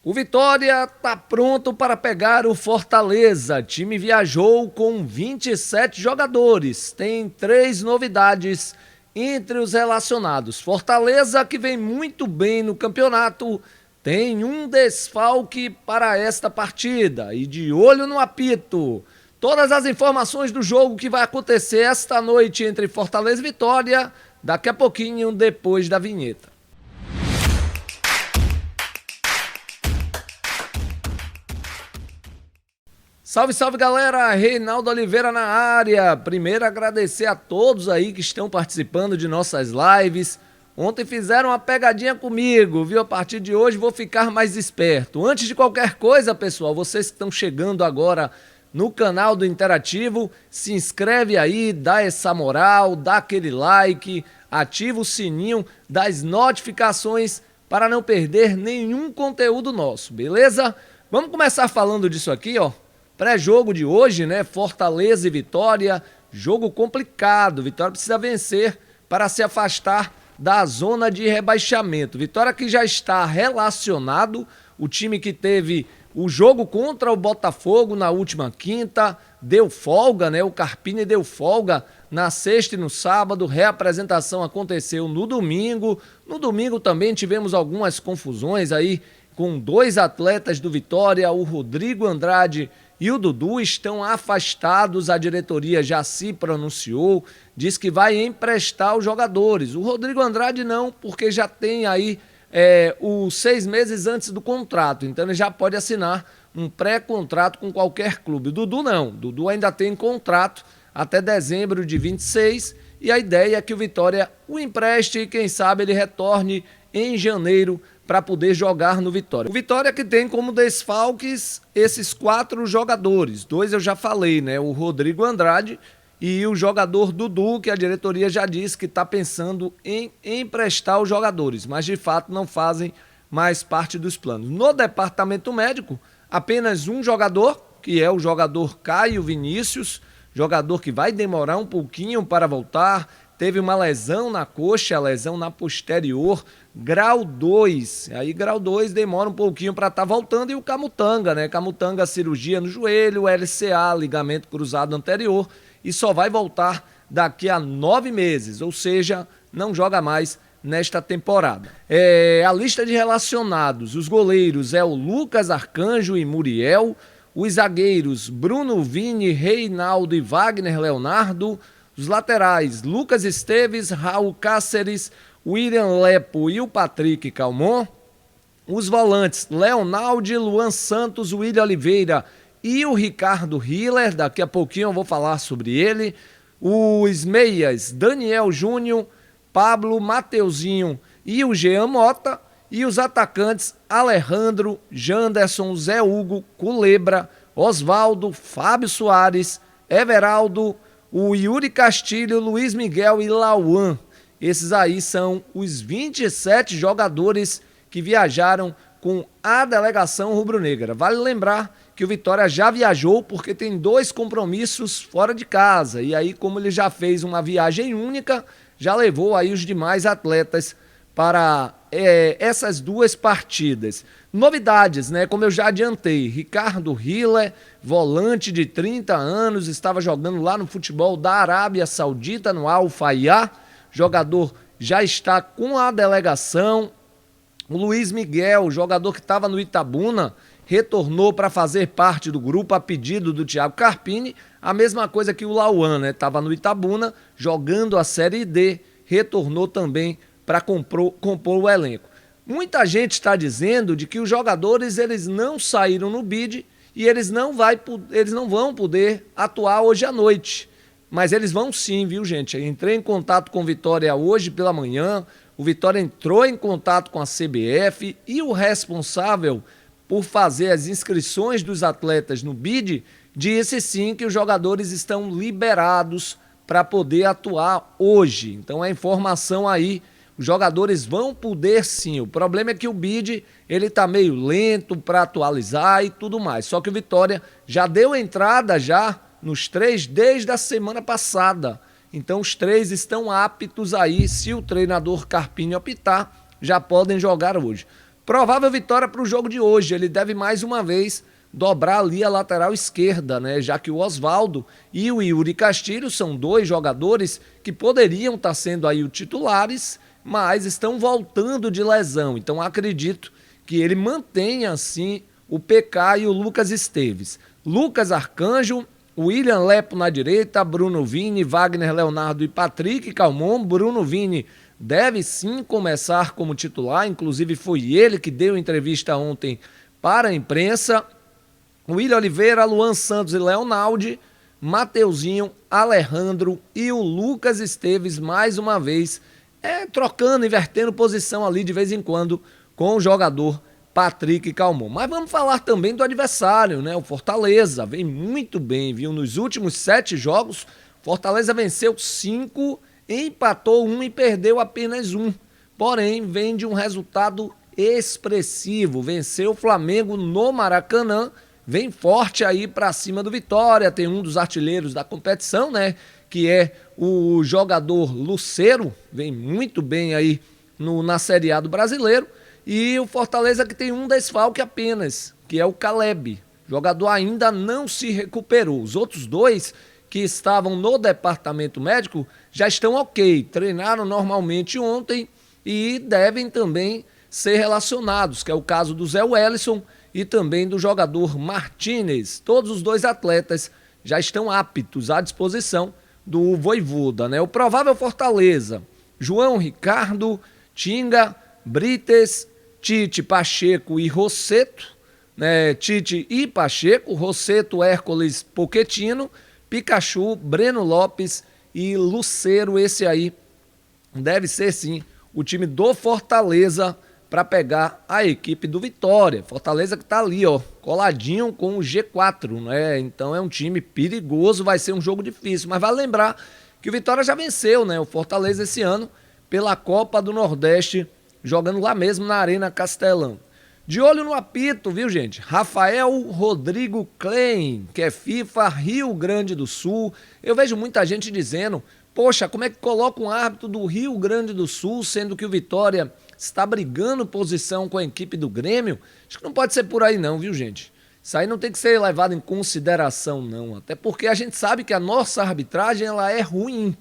O Vitória está pronto para pegar o Fortaleza. O time viajou com 27 jogadores. Tem 3 novidades entre os relacionados. Fortaleza, que vem muito bem no campeonato, tem um desfalque para esta partida. E de olho no apito. Todas as informações do jogo que vai acontecer esta noite entre Fortaleza e Vitória, daqui a pouquinho, depois da vinheta. Salve, salve galera, Reinaldo Oliveira na área. Primeiro agradecer a todos aí que estão participando de nossas lives. Ontem fizeram uma pegadinha comigo, viu? A partir de hoje vou ficar mais esperto. Antes de qualquer coisa, pessoal, vocês que estão chegando agora no canal do Interativo, se inscreve aí, dá essa moral, dá aquele like, ativa o sininho das notificações para não perder nenhum conteúdo nosso, beleza? Vamos começar falando disso aqui, ó. Pré-jogo de hoje, né? Fortaleza e Vitória, jogo complicado. Vitória precisa vencer para se afastar da zona de rebaixamento. Vitória que já está relacionado, o time que teve o jogo contra o Botafogo na última quinta, deu folga, né? O Carpini deu folga na sexta e no sábado, reapresentação aconteceu no domingo. No domingo também tivemos algumas confusões aí com 2 atletas do Vitória, o Rodrigo Andrade e o Dudu estão afastados, a diretoria já se pronunciou, diz que vai emprestar os jogadores. O Rodrigo Andrade não, porque já tem aí os 6 meses antes do contrato, então ele já pode assinar um pré-contrato com qualquer clube. O Dudu não, o Dudu ainda tem contrato até dezembro de 26 e a ideia é que o Vitória o empreste e quem sabe ele retorne em janeiro para poder jogar no Vitória. O Vitória que tem como desfalques esses 4 jogadores. 2 eu já falei, né? O Rodrigo Andrade e o jogador Dudu, que a diretoria já disse que está pensando em emprestar os jogadores, mas de fato não fazem mais parte dos planos. No departamento médico, apenas um jogador, que é o jogador Caio Vinícius, jogador que vai demorar um pouquinho para voltar, teve uma lesão na coxa, lesão na posterior, grau 2. Aí grau 2 demora um pouquinho para estar voltando. E o Camutanga, né? Camutanga, cirurgia no joelho, LCA, ligamento cruzado anterior, e só vai voltar daqui a 9 meses, ou seja, não joga mais nesta temporada. A lista de relacionados, os goleiros é o Lucas Arcanjo e Muriel, os zagueiros Bruno Vini, Reinaldo e Wagner Leonardo, os laterais, Lucas Esteves, Raul Cáceres, William Lepo e o Patrick Calmon. Os volantes, Leonaldo, Luan Santos, William Oliveira e o Ricardo Hiller. Daqui a pouquinho eu vou falar sobre ele. Os meias, Daniel Júnior, Pablo, Mateuzinho e o Jean Mota. E os atacantes, Alejandro, Janderson, Zé Hugo, Culebra, Osvaldo, Fábio Soares, Everaldo, o Yuri Castilho, Luiz Miguel e Lauan. Esses aí são os 27 jogadores que viajaram com a delegação rubro-negra. Vale lembrar que o Vitória já viajou porque tem 2 compromissos fora de casa. E aí, como ele já fez uma viagem única, já levou aí os demais atletas para essas 2 partidas. Novidades, né? Como eu já adiantei, Ricardo Hiller, volante de 30 anos, estava jogando lá no futebol da Arábia Saudita, no Al Fayha. Jogador já está com a delegação. O Luiz Miguel, jogador que estava no Itabuna, retornou para fazer parte do grupo a pedido do Thiago Carpini. A mesma coisa que o Lauan, né? Estava no Itabuna, jogando a Série D, retornou também para compor o elenco. Muita gente está dizendo de que os jogadores eles não saíram no bid e eles não vão poder atuar hoje à noite. Mas eles vão sim, viu, gente? Eu entrei em contato com o Vitória hoje pela manhã, o Vitória entrou em contato com a CBF e o responsável por fazer as inscrições dos atletas no bid disse sim que os jogadores estão liberados para poder atuar hoje. Então a informação aí, os jogadores vão poder sim. O problema é que o bid ele tá meio lento para atualizar e tudo mais. Só que o Vitória já deu entrada já nos 3 desde a semana passada. Então os 3 estão aptos aí, se o treinador Carpini optar, já podem jogar hoje. Provável vitória para o jogo de hoje. Ele deve mais uma vez dobrar ali a lateral esquerda, né? Já que o Oswaldo e o Yuri Castilho são dois jogadores que poderiam estar sendo aí os titulares, mas estão voltando de lesão. Então acredito que ele mantenha assim o PK e o Lucas Esteves. Lucas Arcanjo, William Lepo na direita, Bruno Vini, Wagner Leonardo e Patrick Calmon. Bruno Vini deve sim começar como titular, inclusive foi ele que deu entrevista ontem para a imprensa. William Oliveira, Luan Santos e Leonaldi, Mateuzinho, Alejandro e o Lucas Esteves mais uma vez, trocando, invertendo posição ali de vez em quando com o jogador Patrick Calmon. Mas vamos falar também do adversário, né? O Fortaleza vem muito bem, viu? Nos últimos 7 jogos, Fortaleza venceu 5, empatou 1 e perdeu apenas 1. Porém, vem de um resultado expressivo. Venceu o Flamengo no Maracanã, vem forte aí pra cima do Vitória. Tem um dos artilheiros da competição, né? Que é o jogador Lucero, vem muito bem aí na Série A do Brasileiro. E o Fortaleza que tem um desfalque apenas, que é o Caleb. O jogador ainda não se recuperou. Os outros dois que estavam no departamento médico já estão ok. Treinaram normalmente ontem e devem também ser relacionados, que é o caso do Zé Wellison e também do jogador Martínez. Todos os dois atletas já estão aptos à disposição do Vojvoda, né? O provável Fortaleza: João Ricardo, Tinga, Brites, Tite, Pacheco e Rosseto, né? Tite e Pacheco, Rosseto, Hércules, Pochettino, Pikachu, Breno Lopes e Lucero. Esse aí deve ser sim o time do Fortaleza para pegar a equipe do Vitória. Fortaleza que tá ali, ó, coladinho com o G4, né? Então é um time perigoso, vai ser um jogo difícil, mas vale lembrar que o Vitória já venceu, né? O Fortaleza esse ano pela Copa do Nordeste, jogando lá mesmo na Arena Castelão. De olho no apito, viu, gente? Rafael Rodrigo Klein, que é FIFA Rio Grande do Sul. Eu vejo muita gente dizendo: poxa, como é que coloca um árbitro do Rio Grande do Sul, sendo que o Vitória está brigando posição com a equipe do Grêmio? Acho que não pode ser por aí não, viu, gente? Isso aí não tem que ser levado em consideração, não. Até porque a gente sabe que a nossa arbitragem ela é ruim.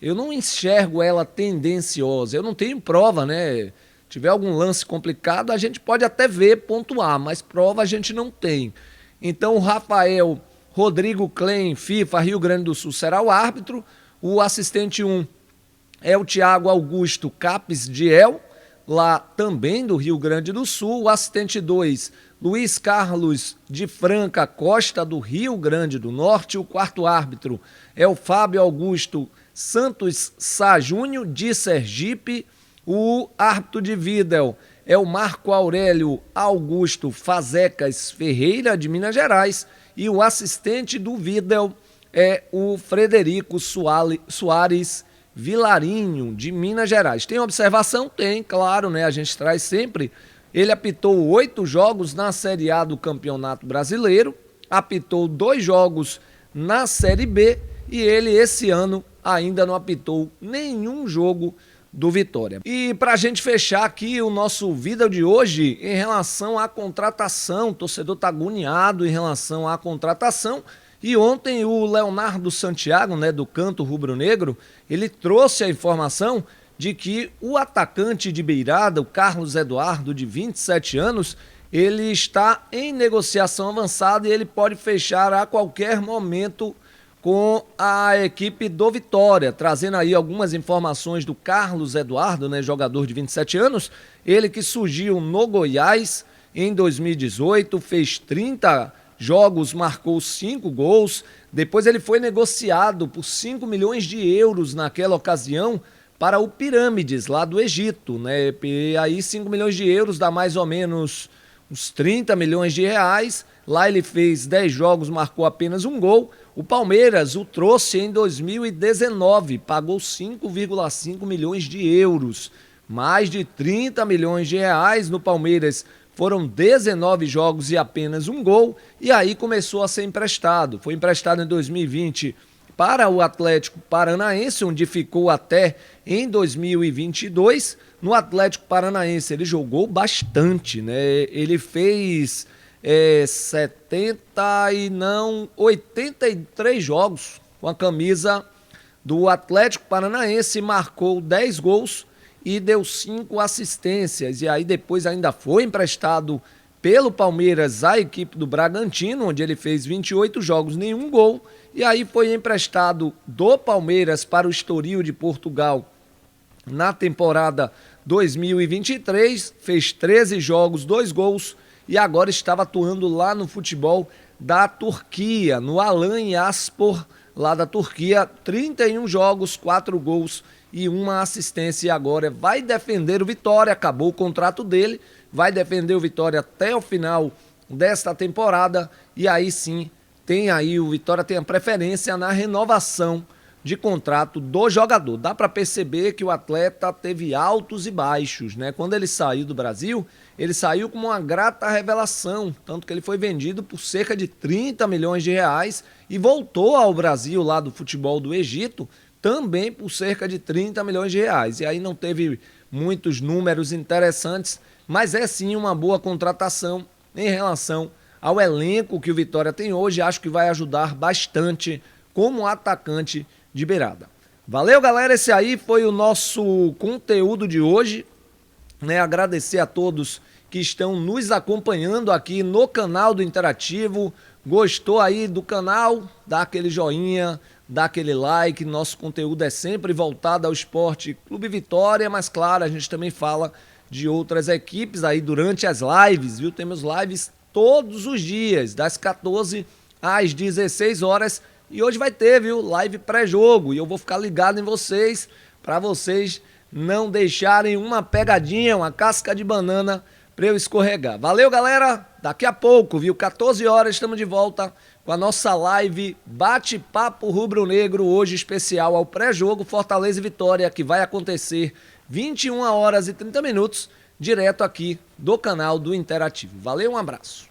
Eu não enxergo ela tendenciosa. Eu não tenho prova, né? Tiver algum lance complicado, a gente pode até ver, pontuar, mas prova a gente não tem. Então o Rafael Rodrigo Klein, FIFA Rio Grande do Sul, será o árbitro. O assistente 1 é o Thiago Augusto Capes Diel, lá também do Rio Grande do Sul. O assistente 2, Luiz Carlos de Franca Costa, do Rio Grande do Norte. O quarto árbitro é o Fábio Augusto Santos Sá Júnior, de Sergipe. O árbitro de vídeo é o Marco Aurélio Augusto Fazecas Ferreira, de Minas Gerais. E o assistente do vídeo é o Frederico Soares Vilarinho, de Minas Gerais. Tem observação? Tem, claro, né? A gente traz sempre. Ele apitou 8 jogos na Série A do Campeonato Brasileiro, apitou 2 jogos na Série B e ele, esse ano, ainda não apitou nenhum jogo do Vitória. E para a gente fechar aqui o nosso vídeo de hoje, em relação à contratação, o torcedor está agoniado em relação à contratação. E ontem o Leonardo Santiago, né, do Canto Rubro-Negro, ele trouxe a informação de que o atacante de beirada, o Carlos Eduardo, de 27 anos, ele está em negociação avançada e ele pode fechar a qualquer momento com a equipe do Vitória, trazendo aí algumas informações do Carlos Eduardo, né, jogador de 27 anos, ele que surgiu no Goiás em 2018, fez 30 jogos, marcou 5 gols, depois ele foi negociado por 5 milhões de euros naquela ocasião para o Pirâmides, lá do Egito, né, e aí 5 milhões de euros dá mais ou menos uns 30 milhões de reais, lá ele fez 10 jogos, marcou apenas 1 gol. O Palmeiras o trouxe em 2019, pagou 5,5 milhões de euros, mais de 30 milhões de reais no Palmeiras. Foram 19 jogos e apenas 1 gol, e aí começou a ser emprestado. Foi emprestado em 2020 para o Atlético Paranaense, onde ficou até em 2022. No Atlético Paranaense ele jogou bastante, né? Ele fez 83 jogos com a camisa do Atlético Paranaense, marcou 10 gols e deu 5 assistências. E aí depois ainda foi emprestado pelo Palmeiras à equipe do Bragantino, onde ele fez 28 jogos, nenhum gol. E aí foi emprestado do Palmeiras para o Estoril de Portugal na temporada 2023, fez 13 jogos, 2 gols e agora estava atuando lá no futebol da Turquia, no Alanyaspor, lá da Turquia, 31 jogos, 4 gols e 1 assistência. E agora vai defender o Vitória, acabou o contrato dele, vai defender o Vitória até o final desta temporada e aí sim, o Vitória tem a preferência na renovação de contrato do jogador. Dá para perceber que o atleta teve altos e baixos, né? Quando ele saiu do Brasil, ele saiu como uma grata revelação, tanto que ele foi vendido por cerca de 30 milhões de reais e voltou ao Brasil lá do futebol do Egito também por cerca de 30 milhões de reais. E aí não teve muitos números interessantes, mas é sim uma boa contratação em relação ao elenco que o Vitória tem hoje. Acho que vai ajudar bastante como atacante de beirada. Valeu, galera, esse aí foi o nosso conteúdo de hoje, né? Agradecer a todos que estão nos acompanhando aqui no canal do Interativo. Gostou aí do canal? Dá aquele joinha, dá aquele like. Nosso conteúdo é sempre voltado ao Esporte Clube Vitória, mas claro, a gente também fala de outras equipes aí durante as lives, viu? Temos lives todos os dias, das 14 às 16 horas. E hoje vai ter, viu, live pré-jogo, e eu vou ficar ligado em vocês, para vocês não deixarem uma pegadinha, uma casca de banana para eu escorregar. Valeu, galera, daqui a pouco, viu, 14 horas estamos de volta com a nossa live Bate-Papo Rubro-Negro, hoje especial ao pré-jogo Fortaleza e Vitória, que vai acontecer 21 horas e 30 minutos, direto aqui do canal do Interativo. Valeu, um abraço.